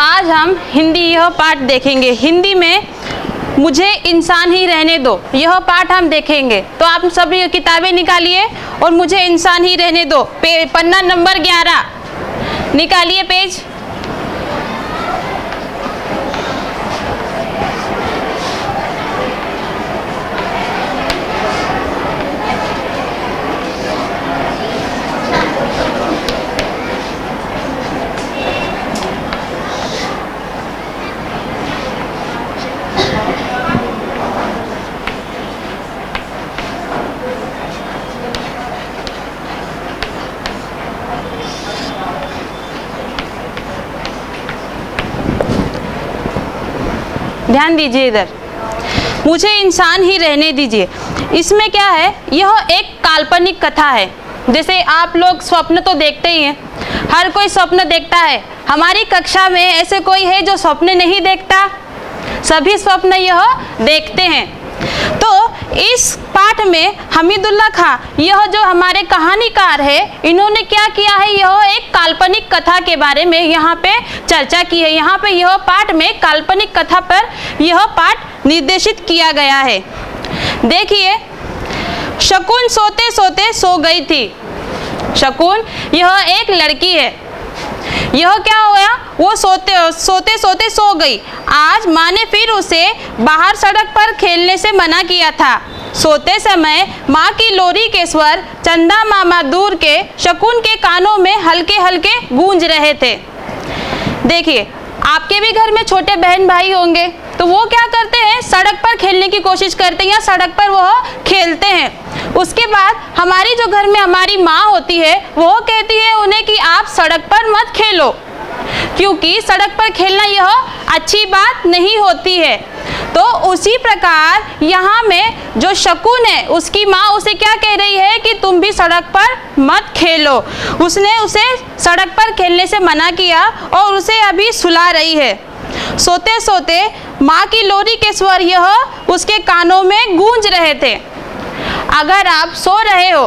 आज हम हिंदी यह पाठ देखेंगे। हिंदी में मुझे इंसान ही रहने दो, यह पाठ हम देखेंगे। तो आप सभी किताबें निकालिए और मुझे इंसान ही रहने दो, पन्ना नंबर 11 निकालिए पेज। ध्यान दीजिए इधर, मुझे इंसान ही रहने दीजिए। इसमें क्या है, यह एक काल्पनिक कथा है। जैसे आप लोग स्वप्न तो देखते ही हैं, हर कोई स्वप्न देखता है। हमारी कक्षा में ऐसे कोई है जो स्वप्न नहीं देखता? सभी स्वप्न यह देखते हैं। तो इस पाठ में हमीदुल्लाह खां, यह जो हमारे कहानीकार है, इन्होंने क्या किया है, यह एक काल्पनिक कथा के बारे में यहाँ पे चर्चा की है। यहाँ पे यह पाठ में काल्पनिक कथा पर यह पाठ निर्देशित किया गया है। देखिए, शकुन सोते सोते सो गई थी। शकुन यह एक लड़की है। यह क्या हुआ, वो सोते सोते सो गई। आज माँ ने फिर उसे बाहर सड़क पर खेलने से मना किया था। सोते समय माँ की लोरी के स्वर चंदा मामा दूर के शकुन के कानों में हल्के हल्के गूंज रहे थे। देखिए, आपके भी घर में छोटे बहन भाई होंगे, तो वो क्या करते हैं, सड़क पर खेलने की कोशिश करते हैं या सड़क पर वो खेलते हैं। उसके बाद हमारी जो घर में हमारी माँ होती है, वो कहती है उन्हें कि आप सड़क पर मत खेलो, क्योंकि सड़क पर खेलना यह अच्छी बात नहीं होती है। तो उसी प्रकार यहाँ में जो शकुन है, उसकी माँ उसे क्या कह रही है कि तुम भी सड़क पर मत खेलो। उसने उसे सड़क पर खेलने से मना किया और उसे अभी सुला रही है। सोते सोते माँ की लोरी के स्वर यह उसके कानों में गूंज रहे थे। अगर आप सो रहे हो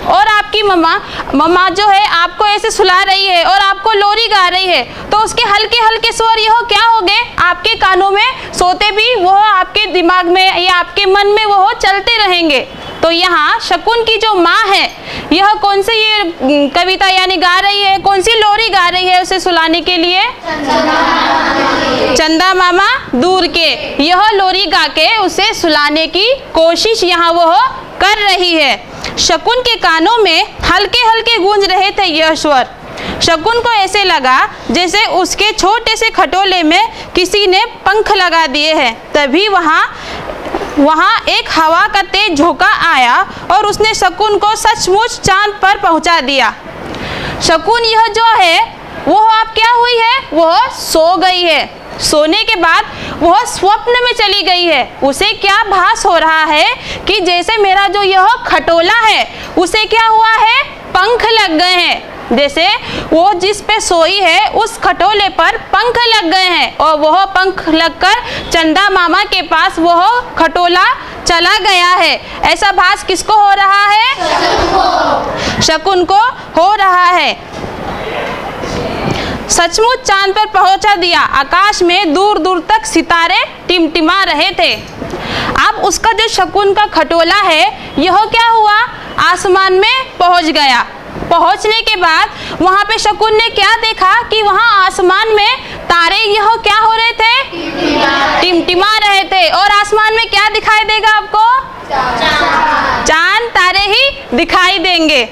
और आपकी मम्मा जो है आपको ऐसे सुला रही है और आपको लोरी गा रही है, तो उसके हल्के हल्के स्वर यह क्या हो गए, आपके कानों में सोते भी वो आपके दिमाग में या आपके मन में वो चलते रहेंगे। तो यहाँ शकुन की जो माँ है, यह कौन सी ये कविता यानी गा रही है, कौन सी लोरी गा रही है उसे सुलाने के लिए? चंदा मामा दूर के, यह लोरी गा के उसे सुलाने की कोशिश यहाँ वो कर रही है। शकुन के कानों में हल्के हल्के गूंज रहे थे यह स्वर। शकुन को ऐसे लगा जैसे उसके छोटे से खटोले में किसी ने पंख लगा दिए हैं। तभी वहाँ एक हवा का तेज झोंका आया और उसने शकुन को सचमुच चांद पर पहुंचा दिया। शकुन यह जो है वो अब क्या हुई है, वह सो गई है। सोने के बाद वह स्वप्न में चली गई है। उसे क्या भास हो रहा है कि जैसे मेरा जो यह खटोला है उसे क्या हुआ है, पंख लग गए हैं। जैसे वो जिस पे सोई है उस खटोले पर पंख लग गए हैं और वह पंख लगकर चंदा मामा के पास वह खटोला चला गया है। ऐसा भास किसको हो रहा है? शकुन को हो रहा है। सचमुच चांद पर पहुंचा दिया। आकाश में दूर दूर तक सितारे टिमटिमा रहे थे। अब उसका जो शकुन का खटोला है, यह क्या हुआ, आसमान में पहुंच गया। पहुंचने के बाद वहां पे शकुन ने क्या देखा कि वहां आसमान में तारे यह क्या हो रहे थे, टिमटिमा रहे थे। और आसमान में क्या दिखाई देगा आपको? चांद तारे ही दिखाई देंगे।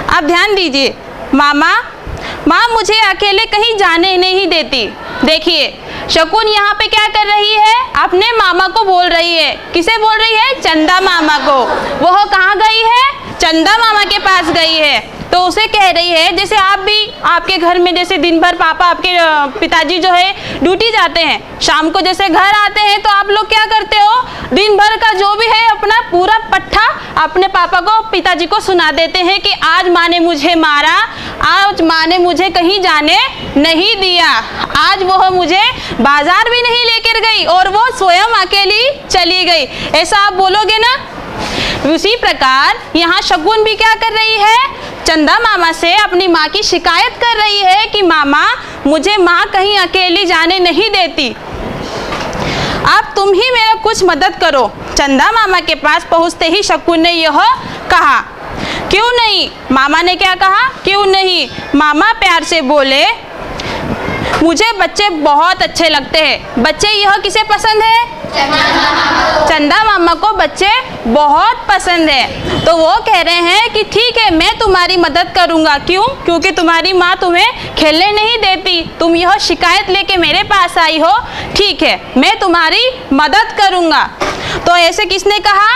अब ध्यान दीजिए, माँ मुझे अकेले कहीं जाने नहीं देती। देखिए, शकुन यहाँ पे क्या कर रही है, अपने मामा को बोल रही है। किसे बोल रही है? चंदा मामा को। वह कहाँ गई है? चंदा मामा के पास गई है। तो उसे कह रही है, जैसे आप भी आपके घर में जैसे दिन भर पापा आपके पिताजी जो है ड्यूटी जाते हैं, शाम को जैसे घर आते हैं तो आप लोग क्या करते हो, दिन भर का जो भी है अपना पूरा पट्टा अपने पापा को पिताजी को सुना देते हैं कि आज माँ ने मुझे मारा, आज माँ ने मुझे कहीं जाने नहीं दिया, आज वह मुझे बाजार भी नहीं लेकर गई और वो स्वयं अकेली चली गई। ऐसा आप बोलोगे ना? उसी प्रकार यहाँ शकुन भी क्या कर रही है, चंदा मामा से अपनी माँ की शिकायत कर रही है कि मामा मुझे माँ कहीं अकेली जाने नहीं देती। अब तुम ही मेरा कुछ मदद करो। चंदा मामा के पास पहुँचते ही शकुन ने यह कहा। क्यों नहीं? मामा ने क्या कहा? क्यों नहीं? मामा प्यार से बोले, मुझे बच्चे बहुत अच्छे लगते हैं। बच्चे यह किसे पसंद है? चंदा मामा को बच्चे बहुत पसंद है। तो वो कह रहे हैं कि ठीक है, मैं तुम्हारी मदद करूंगा। क्यों? क्योंकि तुम्हारी माँ तुम्हें खेलने नहीं देती। तुम यह शिकायत लेके मेरे पास आई हो। ठीक है, मैं तुम्हारी मदद करूंगा। तो ऐसे किसने कहा?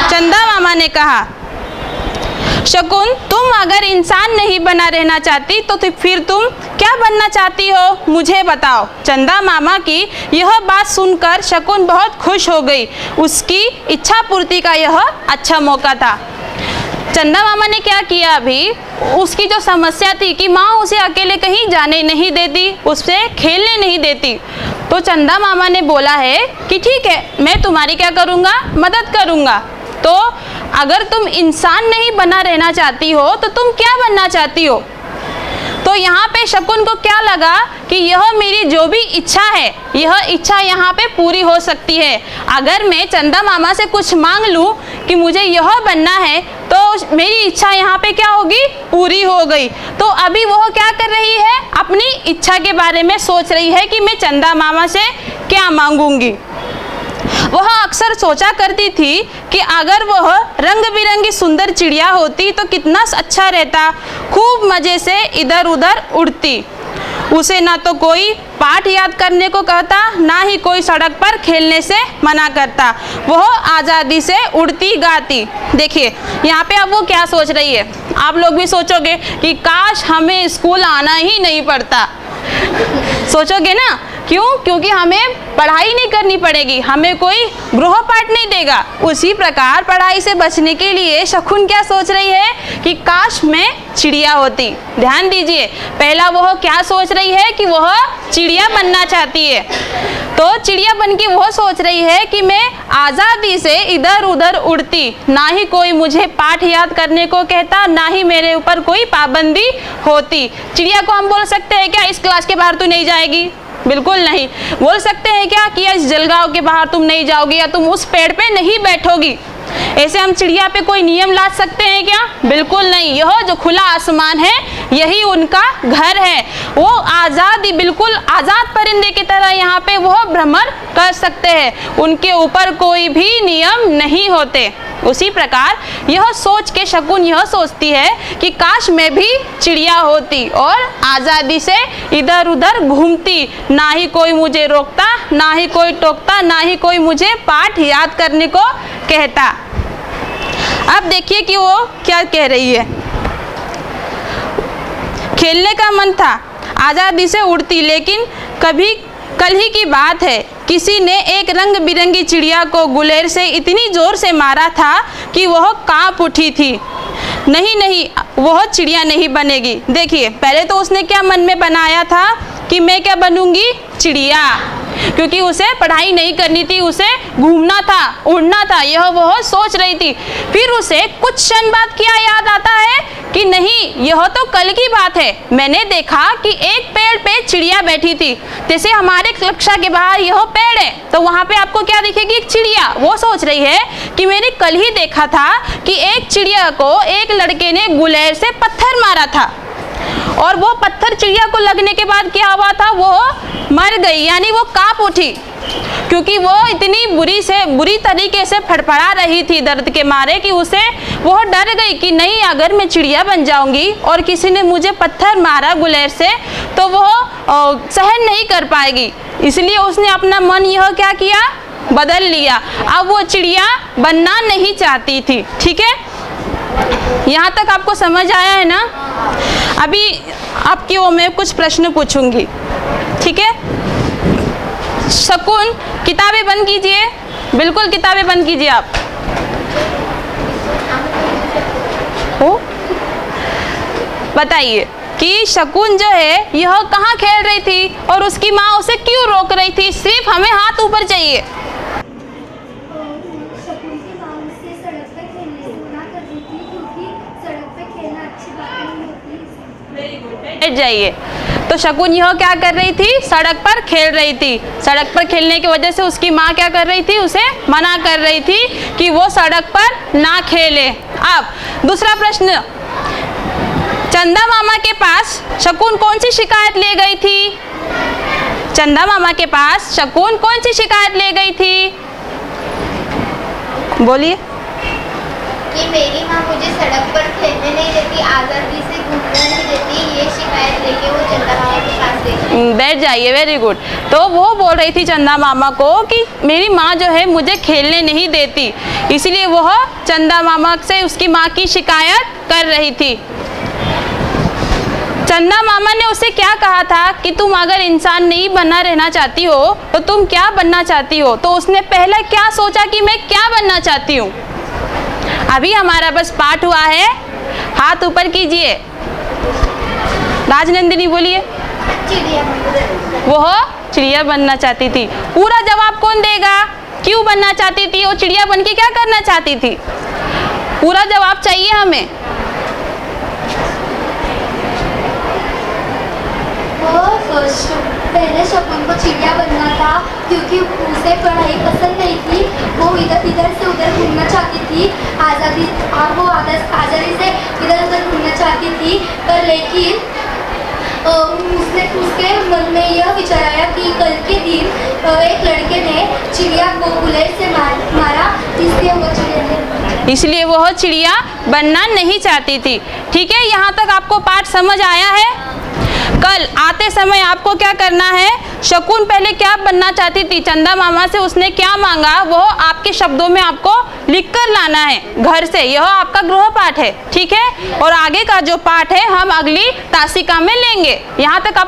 चंदा मामा ने कहा। शकुन, तुम अगर इंसान नहीं बना रहना चाहती तो फिर तुम क्या बनना चाहती हो? मुझे बताओ। चंदा मामा की यह बात सुनकर शकुन बहुत खुश हो गई। उसकी इच्छा पूर्ति का यह अच्छा मौका था। चंदा मामा ने क्या किया? अभी उसकी जो समस्या थी कि माँ उसे अकेले कहीं जाने नहीं देती, उससे खेलने नहीं देती, तो चंदा मामा ने बोला है कि ठीक है, मैं तुम्हारी क्या करूँगा? मदद करूँगा। तो अगर तुम इंसान नहीं बना रहना चाहती हो तो तुम क्या बनना चाहती हो? तो यहाँ पे शकुन को क्या लगा कि यह मेरी जो भी इच्छा है, यह इच्छा यहाँ पे पूरी हो सकती है। अगर मैं चंदा मामा से कुछ मांग लूँ कि मुझे यह बनना है, तो मेरी इच्छा यहाँ पे क्या होगी? पूरी हो गई। तो अभी वह क्या कर रही है? अपनी इच्छा के बारे में सोच रही है कि मैं चंदा मामा से क्या मांगूंगी। वह अक्सर सोचा करती थी कि अगर वह रंग बिरंगी सुंदर चिड़िया होती तो कितना अच्छा रहता, खूब मज़े से इधर उधर उड़ती। उसे ना तो कोई पाठ याद करने को कहता, ना ही कोई सड़क पर खेलने से मना करता। वह आज़ादी से उड़ती गाती। देखिए यहाँ पे अब वो क्या सोच रही है। आप लोग भी सोचोगे कि काश हमें स्कूल आना ही नहीं पड़ता। सोचोगे ना? क्यों? क्योंकि हमें पढ़ाई नहीं करनी पड़ेगी, हमें कोई गृहपाठ नहीं देगा। उसी प्रकार पढ़ाई से बचने के लिए शकुन क्या सोच रही है कि काश मैं चिड़िया होती। ध्यान दीजिए, पहला वह क्या सोच रही है कि वह चिड़िया बनना चाहती है। तो चिड़िया बन के वह सोच रही है कि मैं आज़ादी से इधर उधर उड़ती, ना ही कोई मुझे पाठ याद करने को कहता, ना ही मेरे ऊपर कोई पाबंदी होती। चिड़िया को हम बोल सकते हैं क्या इस क्लास के बाहर तू नहीं जाएगी? बिल्कुल नहीं। बोल सकते हैं क्या कि इस जलगांव के बाहर तुम नहीं जाओगी या तुम उस पेड़ पे नहीं बैठोगी? ऐसे हम चिड़िया पे कोई नियम ला सकते हैं क्या? बिल्कुल नहीं। यह जो खुला आसमान है यही उनका घर है। वो आज़ादी, बिल्कुल आज़ाद परिंदे की तरह यहाँ पे वो भ्रमण कर सकते हैं। उनके ऊपर कोई भी नियम नहीं होते। उसी प्रकार यह सोच के शकुन यह सोचती है कि काश मैं भी चिड़िया होती और आज़ादी से इधर उधर घूमती, ना ही कोई मुझे रोकता, ना ही कोई टोकता, ना ही कोई मुझे पाठ याद करने को कहता। अब देखिए कि वो क्या कह रही है। खेलने का मन था, आज़ादी से उड़ती, लेकिन कभी कल ही की बात है, किसी ने एक रंग बिरंगी चिड़िया को गुलेर से इतनी जोर से मारा था कि वह कांप उठी थी। नहीं, वह चिड़िया नहीं बनेगी। देखिए पहले तो उसने क्या मन में बनाया था कि मैं क्या बनूंगी? चिड़िया। क्योंकि उसे पढ़ाई नहीं करनी थी, उसे घूमना था, उड़ना था, यह वह सोच रही थी। फिर उसे कुछ क्षण बाद क्या याद आता है कि नहीं, यह तो कल की बात है। मैंने देखा कि एक पेड़ पे चिड़िया बैठी थी। जैसे हमारे कक्षा के बाहर यह पेड़ है तो वहाँ पे आपको क्या दिखेगी? एक चिड़िया। वो सोच रही है कि मैंने कल ही देखा था कि एक चिड़िया को एक लड़के ने गुलेर से पत्थर मारा था और वो पत्थर चिड़िया को लगने के बाद क्या हुआ था? वो मर गई, यानी वो कांप उठी, क्योंकि वो इतनी बुरी तरीके से फड़फड़ा रही थी दर्द के मारे कि वो डर गई कि नहीं, अगर मैं चिड़िया बन जाऊंगी और किसी ने मुझे पत्थर मारा गुलेर से तो वो सहन नहीं कर पाएगी। इसलिए उसने अपना मन यह क्या किया? बदल लिया। अब वो चिड़िया बनना नहीं चाहती थी। ठीक है, यहाँ तक आपको समझ आया है ना? अभी आपकी वो मैं कुछ प्रश्न पूछूंगी, ठीक है? शकुन, किताबें बंद कीजिए, बिल्कुल किताबें बंद कीजिए आप। बताइए कि शकुन जो है यह कहाँ खेल रही थी और उसकी माँ उसे क्यों रोक रही थी? सिर्फ हमें हाथ ऊपर चाहिए। शकुन की माँ उससे सड़क पे खेलने से मना कर रही थी क्योंकि सड़क पे खेलना अच्छी बात नहीं होती। बैठ जाइए। तो शकुन यह क्या कर रही थी, सड़क पर खेल रही थी। सड़क पर खेलने की वजह से उसकी माँ क्या कर रही थी, उसे मना कर रही थी कि वो सड़क पर ना खेले। अब दूसरा प्रश्न, चंदा मामा के पास शकुन कौन सी शिकायत ले गई थी? चंदा मामा के पास शकुन कौन सी शिकायत ले गई थी? बोलिए। कि मेरी माँ मुझे सड़क पर खेलने नहीं देती, आज़ादी से घूमने नहीं देती, ये शिकायत लेके वो चंदा मामा के पास गई। बैठ जाइए, वेरी गुड। तो वो बोल रही थी चंदा मामा को कि मेरी माँ जो है मुझे खेलने नहीं देती, इसलिए वह चंदा मामा से उसकी माँ की शिकायत कर रही थी। चंदा मामा ने उसे क्या कहा था कि तुम अगर इंसान नहीं बनना रहना चाहती हो तो तुम क्या बनना चाहती हो? तो उसने पहले क्या सोचा कि मैं क्या बनना चाहती हूँ। अभी हमारा बस पाठ हुआ है, हाथ ऊपर कीजिए। राजनंदिनी बोलिए। चिड़िया। वह चिड़िया बनना चाहती थी। पूरा जवाब कौन देगा? क्यों बनना चाहती थी? वो चिड़िया बन के क्या करना चाहती थी? पूरा जवाब चाहिए हमें। पहले शकुन को चिड़िया बनना था क्योंकि उसे पढ़ाई पसंद नहीं थी, वो इधर से उधर घूमना चाहती थी, आज़ादी से इधर उधर घूमना चाहती थी। पर लेकिन उसके मन में यह विचार आया कि कल के दिन एक लड़के ने चिड़िया को बुलेट से मारा, इसलिए वह चिड़िया बनना नहीं चाहती थी। ठीक है, यहाँ तक आपको पाठ समझ आया है? कल आते समय आपको क्या करना है, शकुन पहले क्या बनना चाहती थी, चंदा मामा से उसने क्या मांगा, वो आपके शब्दों में आपको लिखकर लाना है घर से। यह आपका गृह पाठ है, ठीक है। और आगे का जो पाठ है हम अगली तासिका में लेंगे। यहाँ तक आप